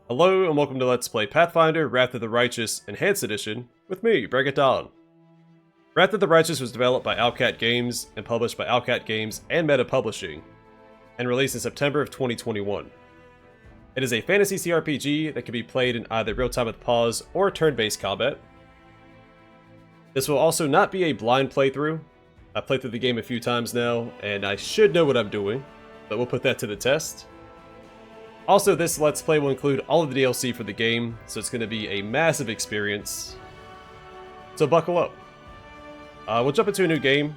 Hello and welcome to Let's Play Pathfinder, Wrath of the Righteous, Enhanced Edition, with me, Bring It On. Wrath of the Righteous was developed by Owlcat Games and published by Owlcat Games and Meta Publishing, and released in September of 2021. It is a fantasy CRPG that can be played in either real-time with pause or turn-based combat. This will also not be a blind playthrough. I've played through the game a few times now, and I should know what I'm doing, but we'll put that to the test. Also, this Let's Play will include all of the DLC for the game, so it's going to be a massive experience. So buckle up. We'll jump into a new game,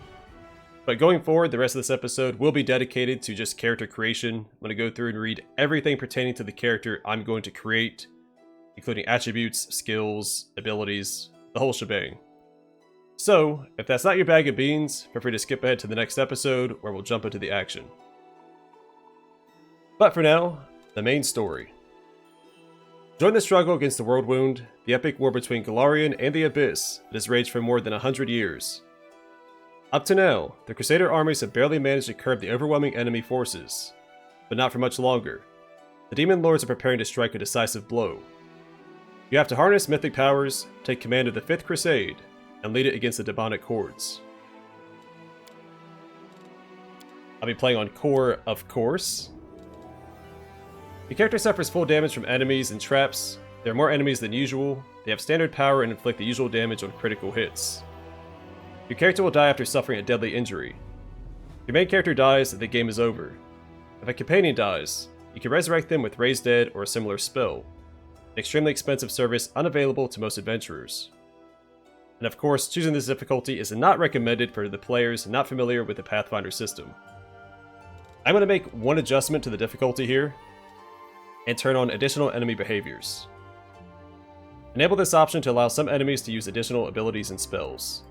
but going forward, the rest of this episode will be dedicated to just character creation. I'm going to go through and read everything pertaining to the character I'm going to create, including attributes, skills, abilities, the whole shebang. So, if that's not your bag of beans, feel free to skip ahead to the next episode where we'll jump into the action. But for now, the main story. Join the struggle against the World Wound, the epic war between Golarion and the Abyss that has raged for more than 100 years. Up to now, the Crusader armies have barely managed to curb the overwhelming enemy forces, but not for much longer. The Demon Lords are preparing to strike a decisive blow. You have to harness mythic powers, take command of the 5th Crusade, and lead it against the demonic hordes. I'll be playing on Core, of course. The character suffers full damage from enemies and traps. There are more enemies than usual. They have standard power and inflict the usual damage on critical hits. Your character will die after suffering a deadly injury. If your main character dies, the game is over. If a companion dies, you can resurrect them with Raise Dead or a similar spell. An extremely expensive service unavailable to most adventurers. And of course, choosing this difficulty is not recommended for the players not familiar with the Pathfinder system. I'm going to make one adjustment to the difficulty here, and turn on additional enemy behaviors. Enable this option to allow some enemies to use additional abilities and spells.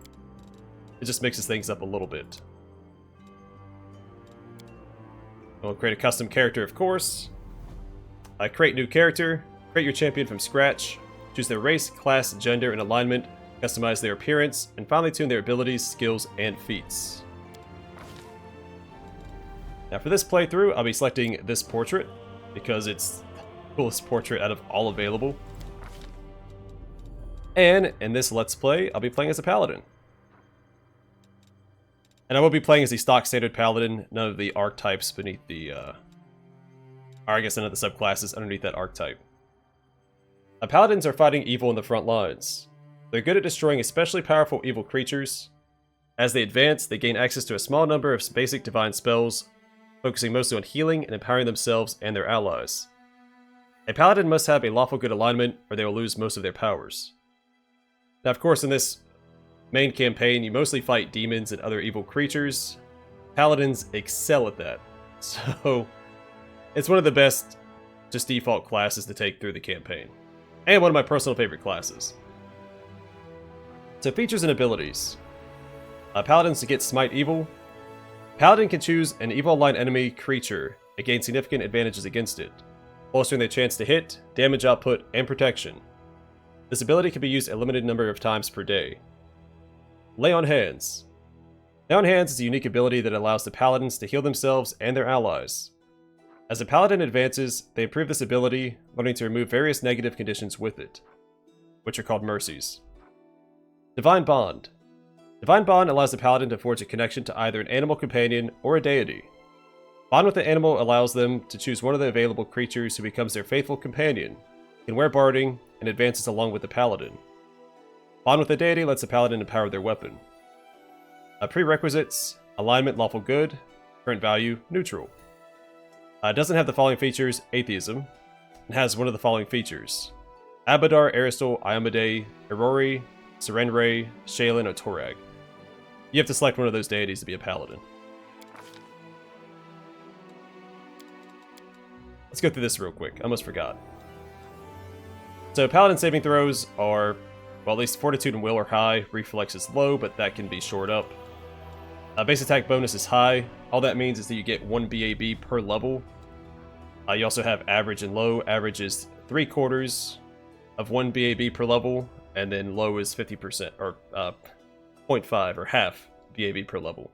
It just mixes things up a little bit. We'll create a custom character, of course. Create new character, create your champion from scratch, choose their race, class, gender, and alignment, customize their appearance, and finally tune their abilities, skills, and feats. Now for this playthrough, I'll be selecting this portrait, because it's the coolest portrait out of all available. And in this Let's Play, I'll be playing as a Paladin. And I will be playing as the stock standard Paladin, none of the archetypes beneath the, or I guess none of the subclasses underneath that archetype. Paladins are fighting evil in the front lines. They're good at destroying especially powerful evil creatures. As they advance, they gain access to a small number of basic divine spells, focusing mostly on healing and empowering themselves and their allies. A Paladin must have a lawful good alignment, or they will lose most of their powers. Now, of course, in this main campaign, you mostly fight demons and other evil creatures. Paladins excel at that, so it's one of the best just default classes to take through the campaign, and one of my personal favorite classes. So, features and abilities. Paladins to get Smite Evil. Paladin can choose an evil aligned enemy creature and gain significant advantages against it, bolstering their chance to hit, damage output, and protection. This ability can be used a limited number of times per day. Lay on Hands. Lay on Hands is a unique ability that allows the Paladins to heal themselves and their allies. As the Paladin advances, they improve this ability, learning to remove various negative conditions with it, which are called mercies. Divine Bond. Divine Bond allows the Paladin to forge a connection to either an animal companion or a deity. Bond with the animal allows them to choose one of the available creatures who becomes their faithful companion, can wear barding, and advances along with the Paladin. Bond with the deity lets the Paladin empower their weapon. Prerequisites: alignment lawful good, current value neutral. It doesn't have the following features: atheism, and has one of the following features: Abadar, Aristal, Iomedae, Aurori, Serenray, Shaylin, or Torag. You have to select one of those deities to be a Paladin. Let's go through this real quick. I almost forgot. So Paladin saving throws are, well, at least Fortitude and Will are high. Reflex is low, but that can be shored up. Base attack bonus is high. All that means is that you get 1 BAB per level. You also have average and low. Average is 3/4 of 1 BAB per level, and then low is 50%, or 0.5 or half BAB per level.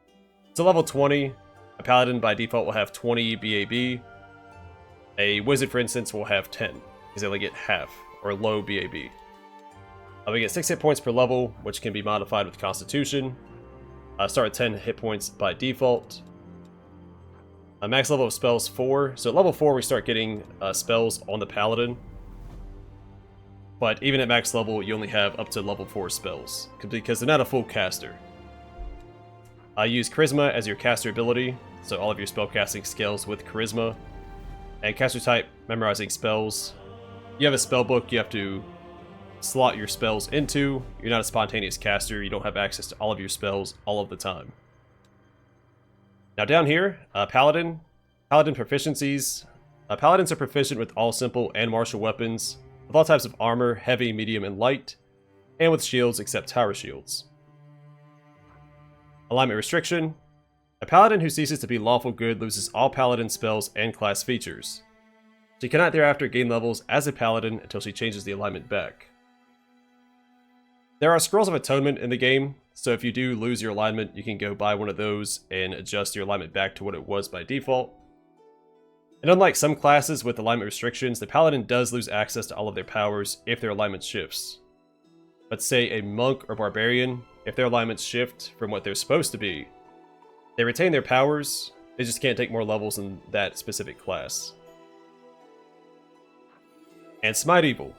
So level 20, a Paladin by default will have 20 BAB. A Wizard, for instance, will have 10. because they only get half, or low BAB. We get 6 hit points per level, which can be modified with Constitution. Start at 10 hit points by default. Max level of spells 4. So at level 4 we start getting spells on the Paladin. But even at max level you only have up to level 4 spells, because they're not a full caster. Use Charisma as your caster ability, so all of your spellcasting scales with Charisma. And caster type, memorizing spells. You have a spell book you have to slot your spells into. You're not a spontaneous caster, you don't have access to all of your spells all of the time. Now down here, Paladin proficiencies. Paladins are proficient with all simple and martial weapons, with all types of armor, heavy, medium, and light, and with shields except tower shields. Alignment restriction. A Paladin who ceases to be lawful good loses all Paladin spells and class features. She cannot thereafter gain levels as a Paladin until she changes the alignment back. There are Scrolls of Atonement in the game, so if you do lose your alignment, you can go buy one of those and adjust your alignment back to what it was by default. And unlike some classes with alignment restrictions, the Paladin does lose access to all of their powers if their alignment shifts. But say a Monk or Barbarian, if their alignments shift from what they're supposed to be, they retain their powers, they just can't take more levels in that specific class. And Smite Evil.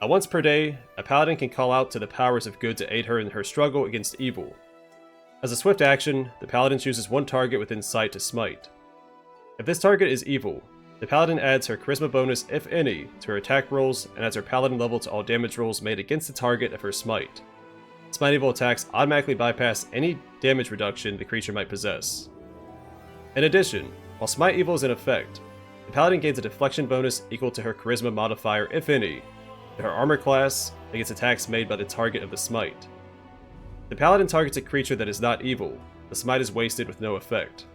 Once per day, a Paladin can call out to the powers of good to aid her in her struggle against evil. As a swift action, the Paladin chooses one target within sight to smite. If this target is evil, the Paladin adds her Charisma bonus, if any, to her attack rolls and adds her Paladin level to all damage rolls made against the target of her smite. Smite Evil attacks automatically bypass any damage reduction the creature might possess. In addition, while Smite Evil is in effect, the Paladin gains a deflection bonus equal to her Charisma modifier, if any, to her armor class against attacks made by the target of the smite. If the Paladin targets a creature that is not evil, the smite is wasted with no effect.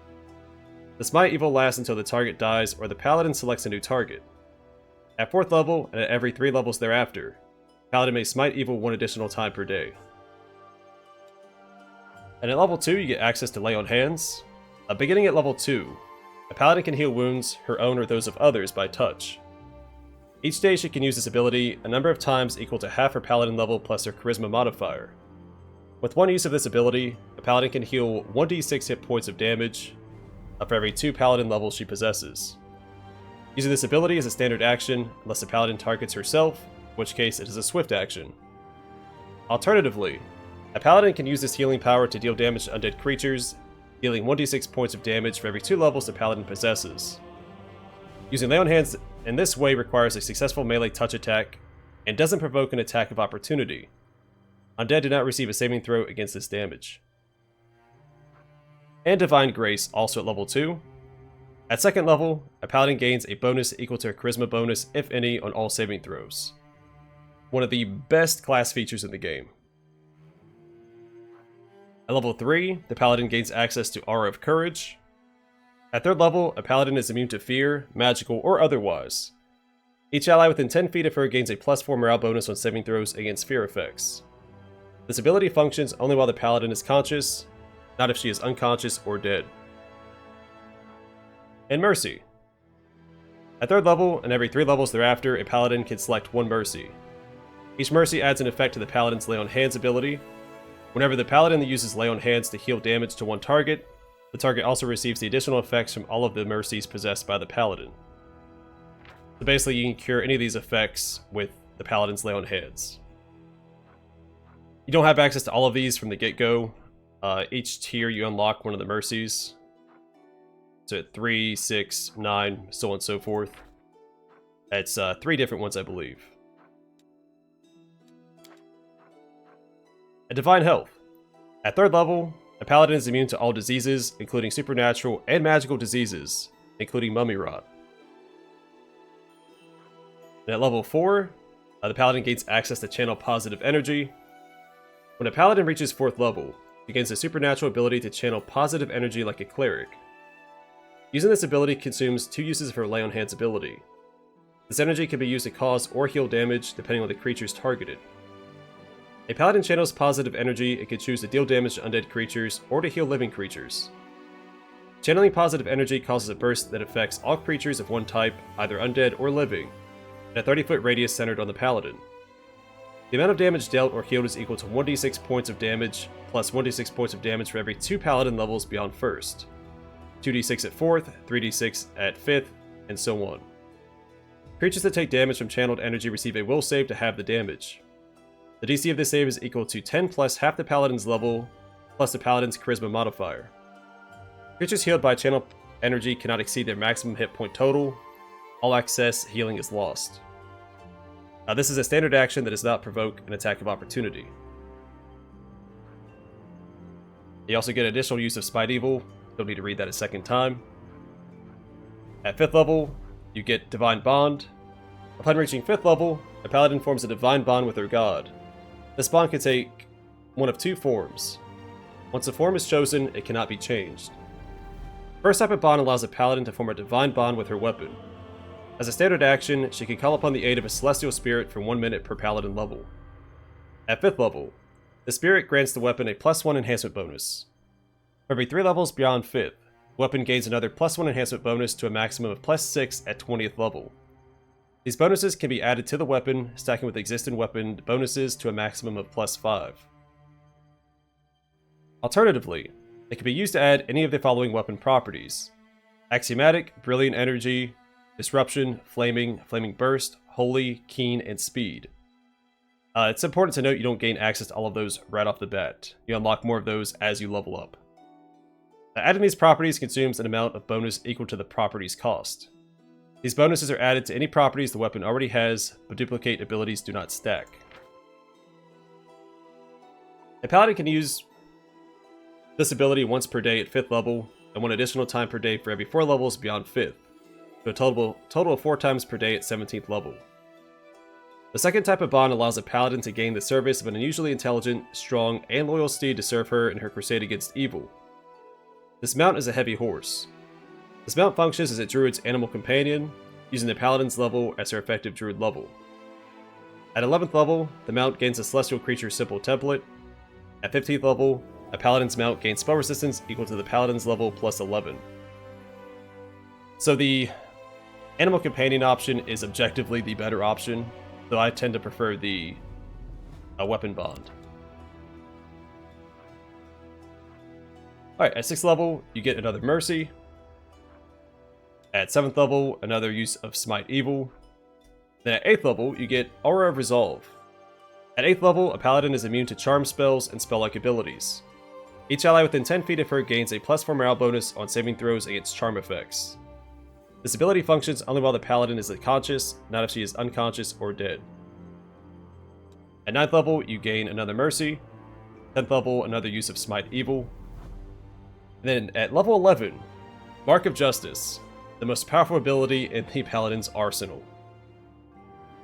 The Smite Evil lasts until the target dies or the Paladin selects a new target. At 4th level, and at every 3 levels thereafter, Paladin may Smite Evil 1 additional time per day. And at level 2 you get access to Lay on Hands. Beginning at level 2, a Paladin can heal wounds, her own or those of others, by touch. Each day she can use this ability a number of times equal to half her Paladin level plus her Charisma modifier. With one use of this ability, a Paladin can heal 1d6 hit points of damage for every 2 Paladin levels she possesses. Using this ability is a standard action unless the Paladin targets herself, in which case it is a swift action. Alternatively, a Paladin can use this healing power to deal damage to undead creatures, dealing 1d6 points of damage for every 2 levels the Paladin possesses. Using Lay on Hands in this way requires a successful melee touch attack, and doesn't provoke an attack of opportunity. Undead do not receive a saving throw against this damage. And Divine Grace, also at level 2. At 2nd level, a Paladin gains a bonus equal to a Charisma bonus, if any, on all saving throws. One of the best class features in the game. At level 3, the Paladin gains access to Aura of Courage. At 3rd level, a Paladin is immune to fear, magical or otherwise. Each ally within 10 feet of her gains a +4 morale bonus on saving throws against fear effects. This ability functions only while the Paladin is conscious, not if she is unconscious or dead. And Mercy. At 3rd level, and every 3 levels thereafter, a Paladin can select one Mercy. Each Mercy adds an effect to the Paladin's Lay on Hands ability. Whenever the Paladin uses Lay on Hands to heal damage to one target, the target also receives the additional effects from all of the Mercies possessed by the Paladin. So basically you can cure any of these effects with the Paladin's Lay on Hands. You don't have access to all of these from the get-go. Each tier you unlock one of the Mercies. So at 3, 6, 9, so on and so forth. It's 3 different ones, I believe. A Divine Health. At 3rd level, a Paladin is immune to all diseases, including supernatural and magical diseases, including mummy rot. And at level 4, the Paladin gains access to channel positive energy. When a Paladin reaches 4th level, he gains a supernatural ability to channel positive energy like a cleric. Using this ability consumes 2 uses of her Lay on Hands ability. This energy can be used to cause or heal damage depending on the creatures targeted. A Paladin channels positive energy, it can choose to deal damage to undead creatures or to heal living creatures. Channeling positive energy causes a burst that affects all creatures of one type, either undead or living, and a 30-foot radius centered on the Paladin. The amount of damage dealt or healed is equal to 1d6 points of damage, plus 1d6 points of damage for every 2 Paladin levels beyond 1st, 2d6 at 4th, 3d6 at 5th, and so on. Creatures that take damage from channeled energy receive a will save to halve the damage. The DC of this save is equal to 10 plus half the Paladin's level, plus the Paladin's Charisma modifier. Creatures healed by channeled energy cannot exceed their maximum hit point total. All excess healing is lost. This is a standard action that does not provoke an attack of opportunity. You also get additional use of Smite Evil. Don't need to read that a second time. At 5th level, you get Divine Bond. Upon reaching 5th level, a Paladin forms a Divine Bond with their god. This bond can take one of 2 forms. Once a form is chosen, it cannot be changed. First type of bond allows a Paladin to form a Divine Bond with her weapon. As a standard action, she can call upon the aid of a Celestial Spirit for 1 minute per Paladin level. At 5th level, the Spirit grants the weapon a +1 enhancement bonus. For every 3 levels beyond 5th, the weapon gains another +1 enhancement bonus to a maximum of +6 at 20th level. These bonuses can be added to the weapon, stacking with existing weapon bonuses to a maximum of +5. Alternatively, it can be used to add any of the following weapon properties: Axiomatic, Brilliant Energy, Disruption, Flaming, Flaming Burst, Holy, Keen, and Speed. It's important to note you don't gain access to all of those right off the bat. You unlock more of those as you level up. Adding these properties consumes an amount of bonus equal to the property's cost. These bonuses are added to any properties the weapon already has, but duplicate abilities do not stack. A Paladin can use this ability once per day at 5th level, and 1 additional time per day for every 4 levels beyond 5th, so a total of 4 times per day at 17th level. The second type of bond allows a Paladin to gain the service of an unusually intelligent, strong, and loyal steed to serve her in her crusade against evil. This mount is a heavy horse. This mount functions as a druid's animal companion, using the Paladin's level as her effective druid level. At 11th level, the mount gains a celestial creature simple template. At 15th level, a Paladin's mount gains spell resistance equal to the Paladin's level plus 11. So the animal companion option is objectively the better option, though I tend to prefer the weapon bond. Alright, at 6th level, you get another Mercy. At 7th level, another use of Smite Evil. Then at 8th level, you get Aura of Resolve. At 8th level, a Paladin is immune to charm spells and spell-like abilities. Each ally within 10 feet of her gains a +4 morale bonus on saving throws against charm effects. This ability functions only while the Paladin is conscious, not if she is unconscious or dead. At 9th level, you gain another Mercy. 10th level, another use of Smite Evil. And then at level 11, Mark of Justice, the most powerful ability in the Paladin's arsenal.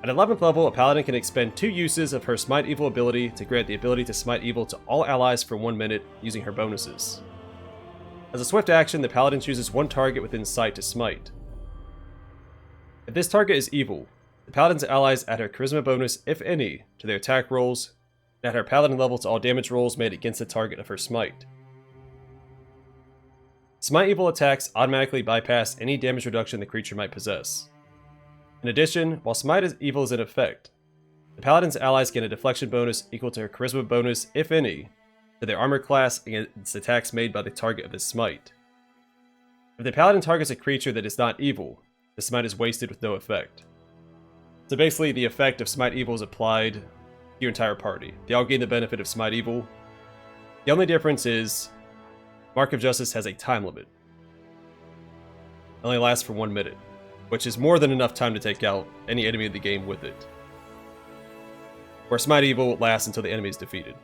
At 11th level, a Paladin can expend 2 uses of her Smite Evil ability to grant the ability to Smite Evil to all allies for 1 minute using her bonuses. As a swift action, the Paladin chooses 1 target within sight to smite. If this target is evil, the Paladin's allies add her Charisma bonus, if any, to their attack rolls, and add her Paladin level to all damage rolls made against the target of her smite. Smite Evil attacks automatically bypass any damage reduction the creature might possess. In addition, while Smite Evil is in effect, the Paladin's allies gain a deflection bonus equal to her Charisma bonus, if any, to their armor class against attacks made by the target of the smite. If the Paladin targets a creature that is not evil, the smite is wasted with no effect. So basically, the effect of Smite Evil is applied to your entire party. They all gain the benefit of Smite Evil. The only difference is Mark of Justice has a time limit. It only lasts for 1 minute, which is more than enough time to take out any enemy of the game with it. Where Smite Evil lasts until the enemy is defeated.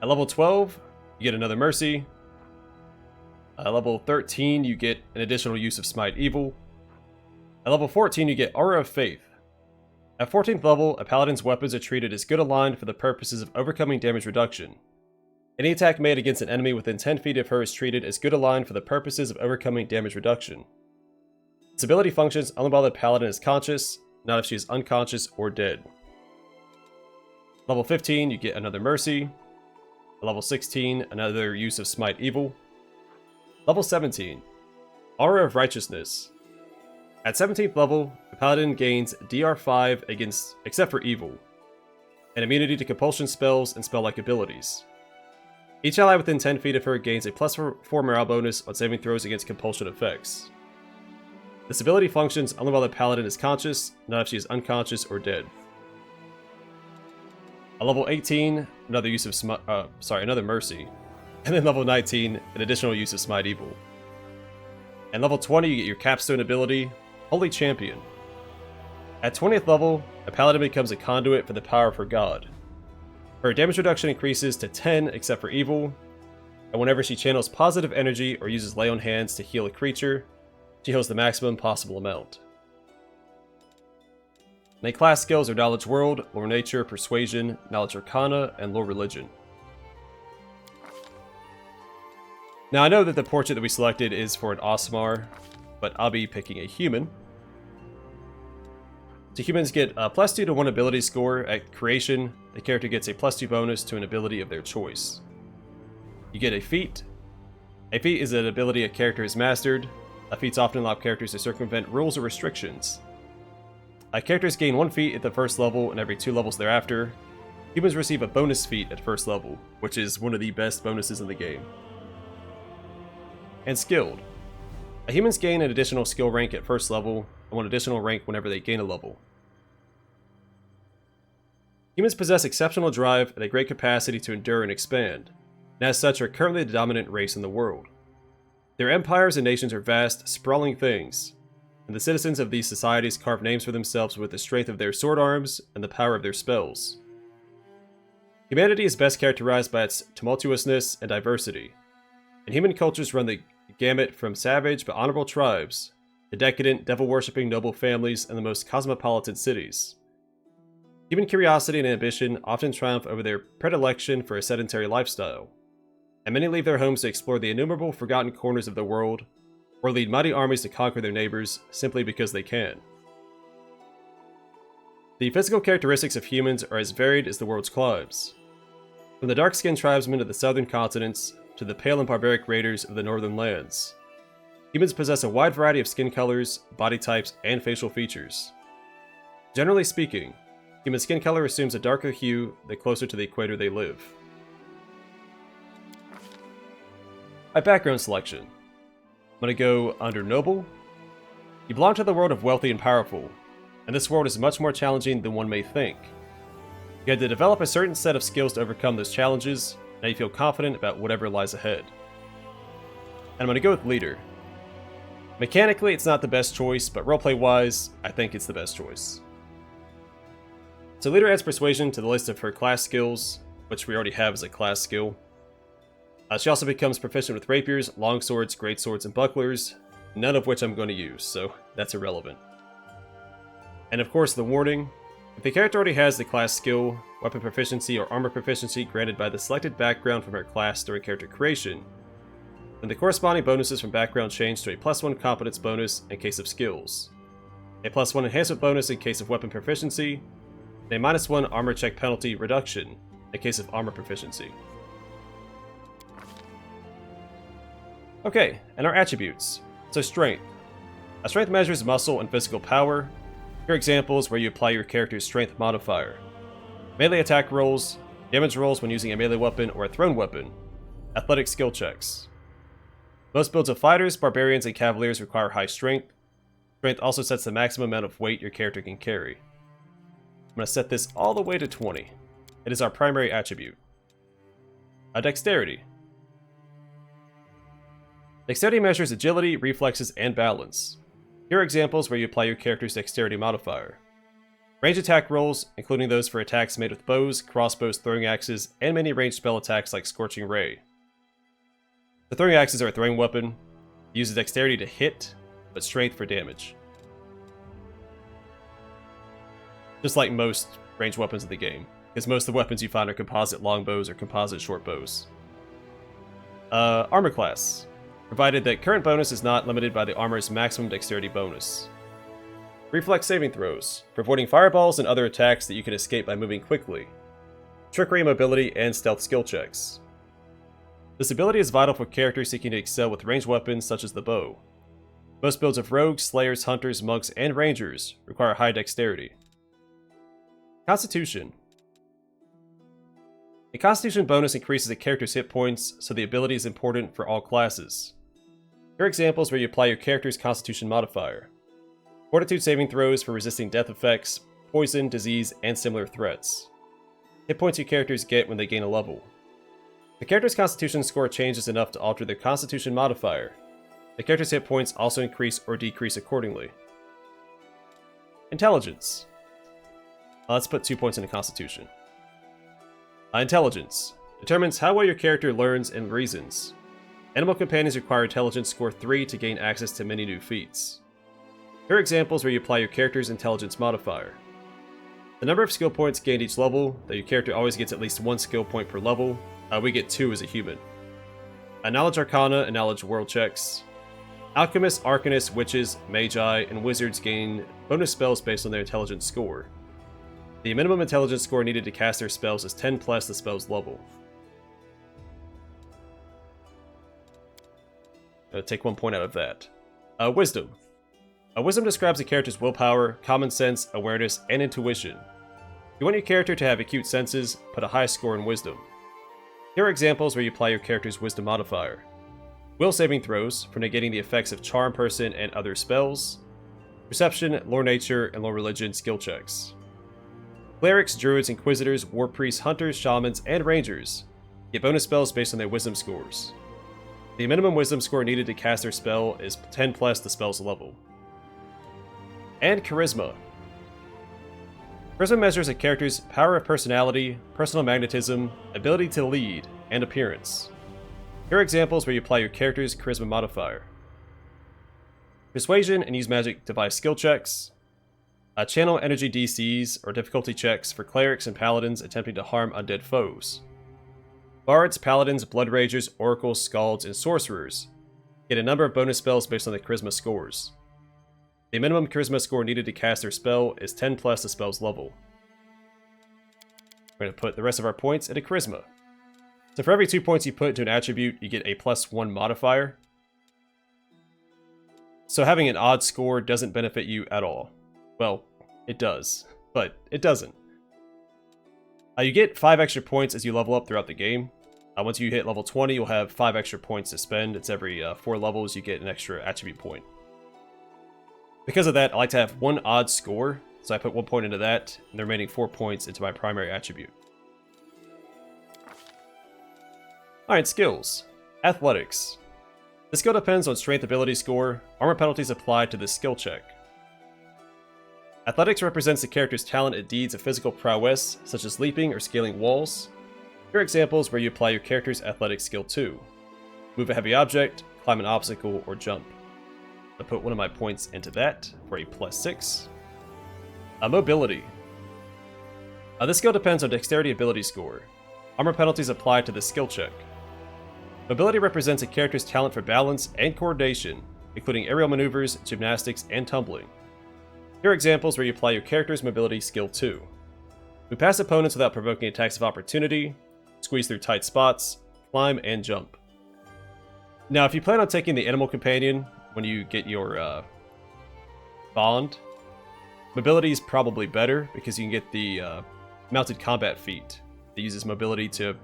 At level 12, you get another Mercy. At level 13, you get an additional use of Smite Evil. At level 14, you get Aura of Faith. At 14th level, a Paladin's weapons are treated as good aligned for the purposes of overcoming damage reduction. Any attack made against an enemy within 10 feet of her is treated as good aligned for the purposes of overcoming damage reduction. Its ability functions only while the Paladin is conscious, not if she is unconscious or dead. Level 15, you get another Mercy. At level 16, another use of Smite Evil. Level 17, Aura of Righteousness. At 17th level, the Paladin gains DR5 against, except for evil, and immunity to compulsion spells and spell-like abilities. Each ally within 10 feet of her gains a +4 morale bonus on saving throws against compulsion effects. This ability functions only while the Paladin is conscious, not if she is unconscious or dead. At level 18, another use of another Mercy, and then level 19, an additional use of Smite Evil. And level 20, you get your capstone ability, Holy Champion. At 20th level, a Paladin becomes a conduit for the power of her god. Her damage reduction increases to 10 except for evil, and whenever she channels positive energy or uses Lay on Hands to heal a creature, she heals the maximum possible amount. Main class skills are Knowledge World, Lore Nature, Persuasion, Knowledge Arcana, and Lore Religion. Now I know that the portrait that we selected is for an Osmar, but I'll be picking a human. So humans get a +2 to 1 ability score. At creation, the character gets a +2 bonus to an ability of their choice. You get a feat. A feat is an ability a character has mastered. Feats often allow characters to circumvent rules or restrictions. Characters gain 1 feat at the first level and every 2 levels thereafter. Humans receive a bonus feat at first level, which is one of the best bonuses in the game. And skilled. Humans gain an additional skill rank at first level, and 1 additional rank whenever they gain a level. Humans possess exceptional drive and a great capacity to endure and expand, and as such are currently the dominant race in the world. Their empires and nations are vast, sprawling things, and the citizens of these societies carve names for themselves with the strength of their sword arms and the power of their spells. Humanity is best characterized by its tumultuousness and diversity, and human cultures run the gamut from savage but honorable tribes to decadent, devil-worshipping noble families and the most cosmopolitan cities. Human curiosity and ambition often triumph over their predilection for a sedentary lifestyle, and many leave their homes to explore the innumerable forgotten corners of the world, or lead mighty armies to conquer their neighbors simply because they can. The physical characteristics of humans are as varied as the world's climes. From the dark-skinned tribesmen of the southern continents to the pale and barbaric raiders of the northern lands, humans possess a wide variety of skin colors, body types, and facial features. Generally speaking, human skin color assumes a darker hue the closer to the equator they live. My background selection. I'm going to go under Noble. You belong to the world of wealthy and powerful, and this world is much more challenging than one may think. You had to develop a certain set of skills to overcome those challenges, and now you feel confident about whatever lies ahead. And I'm going to go with Leader. Mechanically, it's not the best choice, but roleplay-wise, I think it's the best choice. So Leader adds Persuasion to the list of her class skills, which we already have as a class skill. She also becomes proficient with rapiers, longswords, greatswords, and bucklers, none of which I'm going to use, so that's irrelevant. And of course, the warning. If the character already has the class skill, weapon proficiency, or armor proficiency granted by the selected background from her class during character creation, then the corresponding bonuses from background change to a +1 competence bonus in case of skills, a +1 enhancement bonus in case of weapon proficiency, and a -1 armor check penalty reduction in case of armor proficiency. Okay, and our attributes. So Strength. Strength measures muscle and physical power. Here are examples where you apply your character's strength modifier. Melee attack rolls, damage rolls when using a melee weapon or a thrown weapon, athletic skill checks. Most builds of fighters, barbarians, and cavaliers require high strength. Strength also sets the maximum amount of weight your character can carry. I'm going to set this all the way to 20. It is our primary attribute. Dexterity. Dexterity measures agility, reflexes, and balance. Here are examples where you apply your character's dexterity modifier. Range attack rolls, including those for attacks made with bows, crossbows, throwing axes, and many ranged spell attacks like Scorching Ray. The throwing axes are a throwing weapon. It uses dexterity to hit, but strength for damage. Just like most ranged weapons in the game, because most of the weapons you find are composite longbows or composite short bows. Armor class. Provided that current bonus is not limited by the armor's maximum dexterity bonus. Reflex saving throws, for avoiding fireballs and other attacks that you can escape by moving quickly. Trickery, mobility, and stealth skill checks. This ability is vital for characters seeking to excel with ranged weapons such as the bow. Most builds of rogues, slayers, hunters, monks, and rangers require high dexterity. Constitution. A Constitution bonus increases a character's hit points, so the ability is important for all classes. Here are examples where you apply your character's Constitution modifier. Fortitude saving throws for resisting death effects, poison, disease, and similar threats. Hit points your characters get when they gain a level. The character's Constitution score changes enough to alter their Constitution modifier. The character's hit points also increase or decrease accordingly. Intelligence. Let's put 2 points into Constitution. Intelligence. Determines how well your character learns and reasons. Animal companions require Intelligence score 3 to gain access to many new feats. Here are examples where you apply your character's Intelligence modifier. The number of skill points gained each level, that your character always gets at least 1 skill point per level. We get 2 as a human. Knowledge Arcana and Knowledge World checks. Alchemists, Arcanists, Witches, Magi, and Wizards gain bonus spells based on their Intelligence score. The minimum Intelligence score needed to cast their spells is 10 plus the spell's level. Take 1 point out of that. Wisdom. Wisdom describes a character's willpower, common sense, awareness, and intuition. If you want your character to have acute senses, put a high score in Wisdom. Here are examples where you apply your character's Wisdom modifier. Will saving throws for negating the effects of Charm Person and other spells. Perception, Lore Nature, and Lore Religion skill checks. Clerics, Druids, Inquisitors, War Priests, Hunters, Shamans, and Rangers get bonus spells based on their Wisdom scores. The minimum Wisdom score needed to cast their spell is 10 plus the spell's level. And Charisma. Charisma measures a character's power of personality, personal magnetism, ability to lead, and appearance. Here are examples where you apply your character's Charisma modifier. Persuasion and Use Magic device skill checks. Channel energy DCs or difficulty checks for clerics and paladins attempting to harm undead foes. Bards, paladins, blood ragers, oracles, scalds, and sorcerers get a number of bonus spells based on the charisma scores. The minimum charisma score needed to cast their spell is 10 plus the spell's level. We're going to put the rest of our points into charisma. So for every 2 points you put into an attribute, you get a +1 modifier. So having an odd score doesn't benefit you at all. Well, it does, but it doesn't. You get 5 extra points as you level up throughout the game. Once you hit level 20, you'll have 5 extra points to spend. It's every 4 levels you get an extra attribute point. Because of that, I like to have 1 odd score, so I put 1 point into that, and the remaining 4 points into my primary attribute. Alright, skills. Athletics. This skill depends on strength ability score. Armor penalties apply to this skill check. Athletics represents the character's talent at deeds of physical prowess, such as leaping or scaling walls. Here are examples where you apply your character's athletics skill 2. Move a heavy object, climb an obstacle, or jump. I'll put 1 of my points into that for a +6. Mobility. This skill depends on dexterity ability score. Armor penalties apply to this skill check. Mobility represents a character's talent for balance and coordination, including aerial maneuvers, gymnastics, and tumbling. Here are examples where you apply your character's mobility skill 2. Move past opponents without provoking attacks of opportunity, squeeze through tight spots, climb, and jump. Now, if you plan on taking the animal companion when you get your bond, mobility is probably better because you can get the mounted combat feat that uses mobility to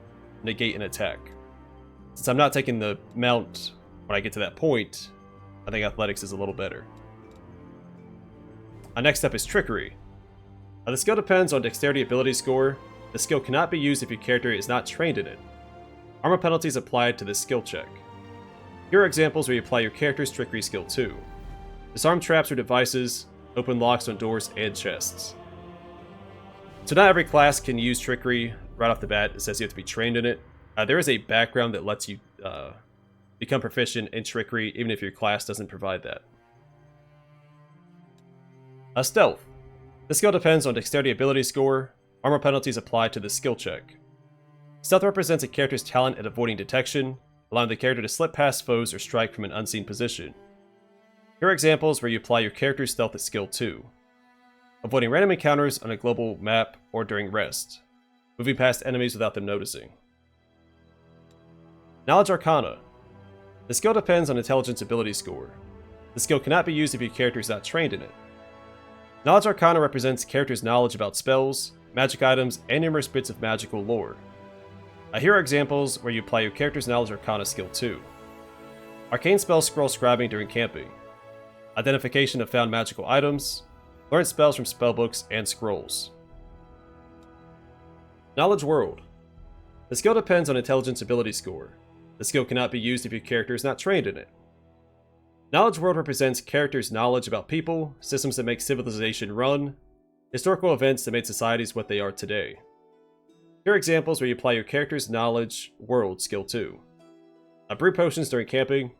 negate an attack. Since I'm not taking the mount when I get to that point, I think athletics is a little better. Next up is Trickery. The skill depends on dexterity ability score. The skill cannot be used if your character is not trained in it. Armor penalties applied to this skill check. Here are examples where you apply your character's Trickery skill 2. Disarm traps or devices, open locks on doors and chests. So not every class can use Trickery right off the bat. It says you have to be trained in it. There is a background that lets you become proficient in Trickery even if your class doesn't provide that. Stealth. This skill depends on dexterity ability score. Armor penalties apply to this skill check. Stealth represents a character's talent at avoiding detection, allowing the character to slip past foes or strike from an unseen position. Here are examples where you apply your character's stealth at skill 2. Avoiding random encounters on a global map or during rest. Moving past enemies without them noticing. Knowledge Arcana. The skill depends on intelligence ability score. The skill cannot be used if your character is not trained in it. Knowledge Arcana represents character's knowledge about spells, magic items, and numerous bits of magical lore. Here are examples where you apply your character's Knowledge Arcana skill to. Arcane spell scroll scribing during camping. Identification of found magical items. Learn spells from spellbooks and scrolls. Knowledge World. The skill depends on Intelligence ability score. The skill cannot be used if your character is not trained in it. Knowledge World represents characters' knowledge about people, systems that make civilization run, historical events that made societies what they are today. Here are examples where you apply your character's Knowledge World skill to. Brew potions during camping,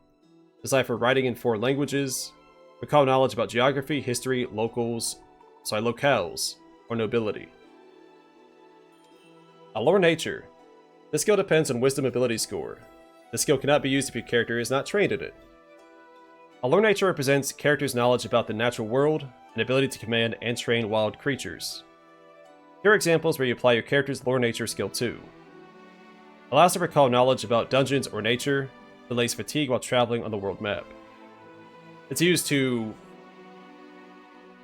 decipher writing in foreign languages, recall knowledge about geography, history, locales, or nobility. Lore Nature. This skill depends on Wisdom ability score. The skill cannot be used if your character is not trained in it. Lore Nature represents character's knowledge about the natural world and ability to command and train wild creatures. Here are examples where you apply your character's Lore Nature skill to. Allows to recall knowledge about dungeons or nature, delays fatigue while traveling on the world map. It's used to...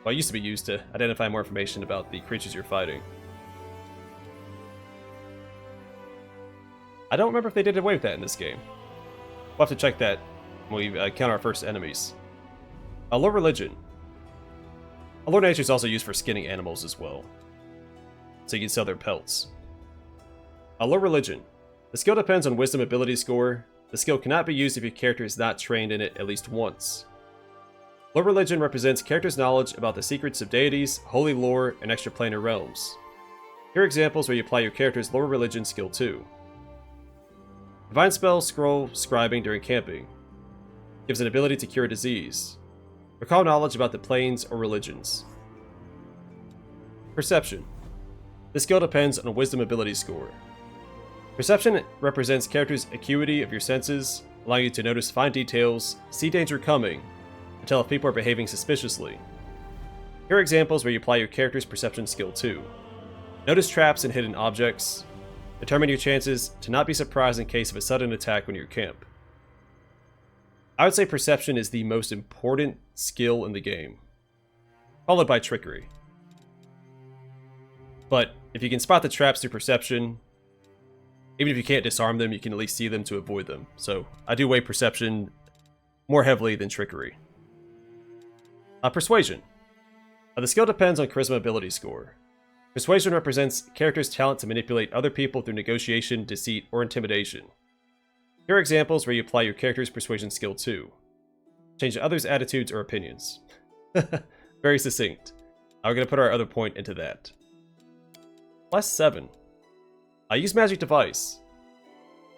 well, it used to be used to identify more information about the creatures you're fighting. I don't remember if they did away with that in this game. We'll have to check that when we encounter our first enemies. Lore Religion. Lore Nature is also used for skinning animals as well, so you can sell their pelts. Lore Religion. The skill depends on Wisdom ability score. The skill cannot be used if your character is not trained in it at least once. Lore Religion represents character's knowledge about the secrets of deities, holy lore, and extraplanar realms. Here are examples where you apply your character's Lore Religion skill to. Divine Spell Scroll Scribing during camping. Gives an ability to cure disease. Recall knowledge about the planes or religions. Perception. This skill depends on a Wisdom ability score. Perception represents character's acuity of your senses, allowing you to notice fine details, see danger coming, and tell if people are behaving suspiciously. Here are examples where you apply your character's perception skill to. Notice traps and hidden objects. Determine your chances to not be surprised in case of a sudden attack when you camp. I would say perception is the most important skill in the game, followed by trickery. But if you can spot the traps through perception, even if you can't disarm them, you can at least see them to avoid them. So I do weigh perception more heavily than trickery. Persuasion. The skill depends on Charisma ability score. Persuasion represents character's talent to manipulate other people through negotiation, deceit, or intimidation. Here are examples where you apply your character's persuasion skill to. Change others' attitudes or opinions. Very succinct. We're going to put our other point into that. Plus 7. Use Magic Device.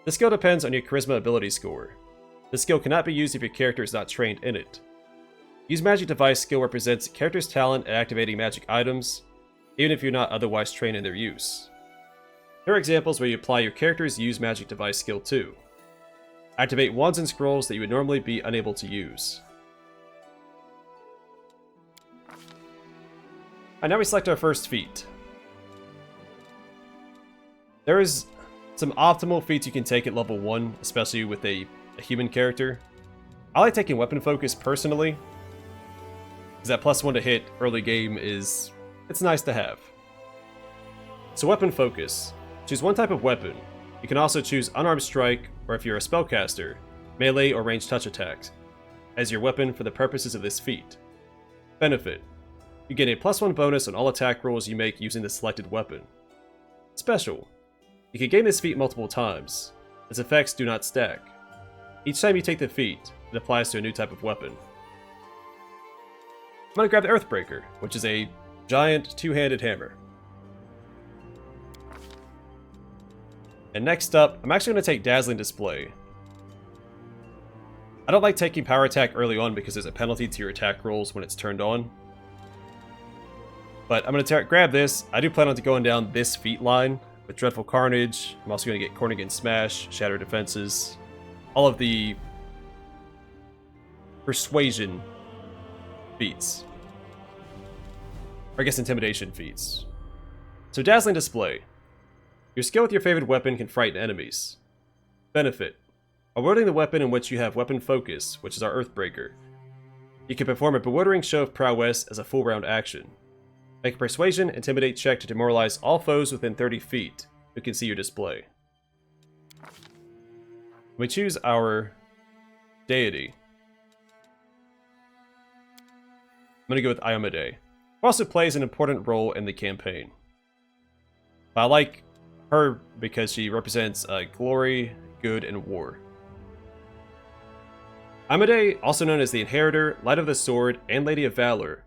This skill depends on your Charisma ability score. This skill cannot be used if your character is not trained in it. Use Magic Device skill represents character's talent at activating magic items, even if you're not otherwise trained in their use. Here are examples where you apply your character's Use Magic Device skill to. Activate wands and scrolls that you would normally be unable to use. Alright, now we select our first feat. There is some optimal feats you can take at level 1, especially with a human character. I like taking Weapon Focus personally, because that +1 to hit early game it's nice to have. So Weapon Focus. Choose one type of weapon. You can also choose Unarmed Strike, or if you're a spellcaster, melee or ranged touch attacks, as your weapon for the purposes of this feat. Benefit. You get a +1 bonus on all attack rolls you make using the selected weapon. Special. You can gain this feat multiple times. Its effects do not stack. Each time you take the feat, it applies to a new type of weapon. I'm going to grab the Earthbreaker, which is a giant two-handed hammer. And next up, I'm actually going to take Dazzling Display. I don't like taking Power Attack early on because there's a penalty to your attack rolls when it's turned on. But I'm going to grab this. I do plan on going down this feat line with Dreadful Carnage. I'm also going to get Cornigan Smash, Shatter Defenses, all of the Persuasion feats. Or I guess Intimidation feats. So Dazzling Display. Your skill with your favorite weapon can frighten enemies. Benefit. While wielding the weapon in which you have Weapon Focus, which is our Earthbreaker, You can perform a bewildering show of prowess as a full round action. Make a persuasion, intimidate check to demoralize all foes within 30 feet who can see your display. We choose our deity. I'm going to go with Iomedae, who also plays an important role in the campaign. I like her because she represents glory, good, and war. Iomedae, also known as the Inheritor, Light of the Sword, and Lady of Valor,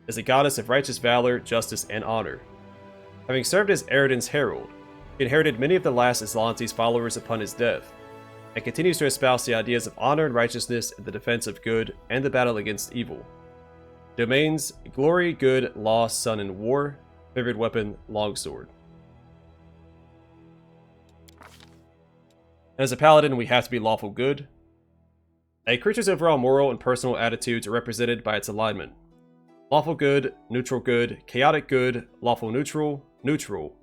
is a goddess of righteous valor, justice, and honor. Having served as Eridan's herald, he inherited many of the last Aslante's followers upon his death, and continues to espouse the ideas of honor and righteousness in the defense of good and the battle against evil. Domains: glory, good, law, sun, and war. Favored weapon: longsword. As a paladin, we have to be lawful good. A creature's overall moral and personal attitudes are represented by its alignment. Lawful good, chaotic good, lawful neutral, neutral,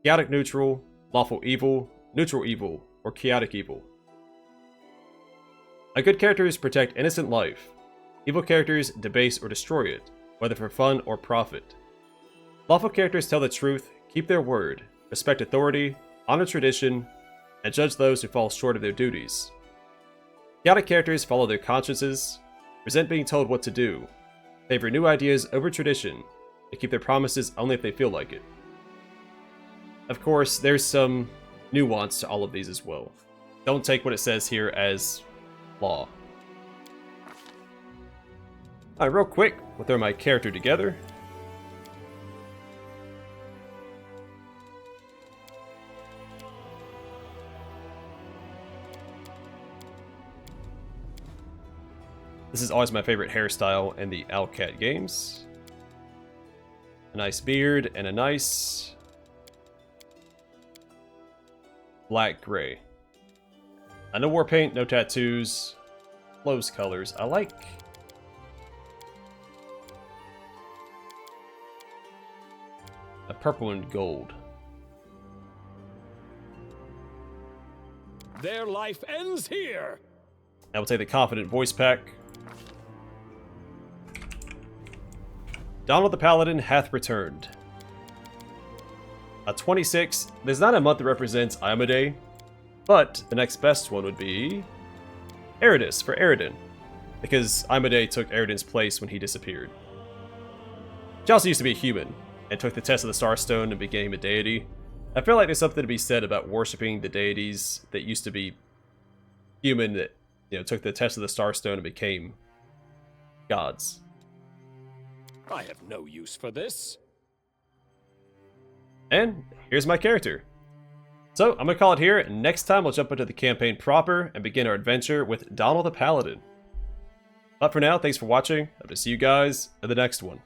chaotic neutral, lawful evil, neutral evil, or chaotic evil. A good characters protect innocent life. Evil characters debase or destroy it, whether for fun or profit. Lawful characters tell the truth, keep their word, respect authority, honor tradition, and judge those who fall short of their duties. Chaotic characters follow their consciences, resent being told what to do, favor new ideas over tradition, and keep their promises only if they feel like it. Of course, there's some nuance to all of these as well. Don't take what it says here as law. Alright, real quick, we'll throw my character together. This is always my favorite hairstyle in the Owlcat games. A nice beard and a nice black gray. No war paint, no tattoos, clothes colors. I like a purple and gold. Their life ends here. Now we'll take the confident voice pack. Domhnall the Paladin hath returned. 26. There's not a month that represents Iomedae, but the next best one would be Eridus for Eridan, because Iomedae took Eridan's place when he disappeared. She also used to be a human, and took the test of the Starstone and became a deity. I feel like there's something to be said about worshipping the deities that used to be human that, took the test of the Starstone and became gods. I have no use for this. And here's my character. So I'm gonna call it here, and next time we'll jump into the campaign proper and begin our adventure with Domhnall the Paladin. But for now, thanks for watching. Hope to see you guys in the next one.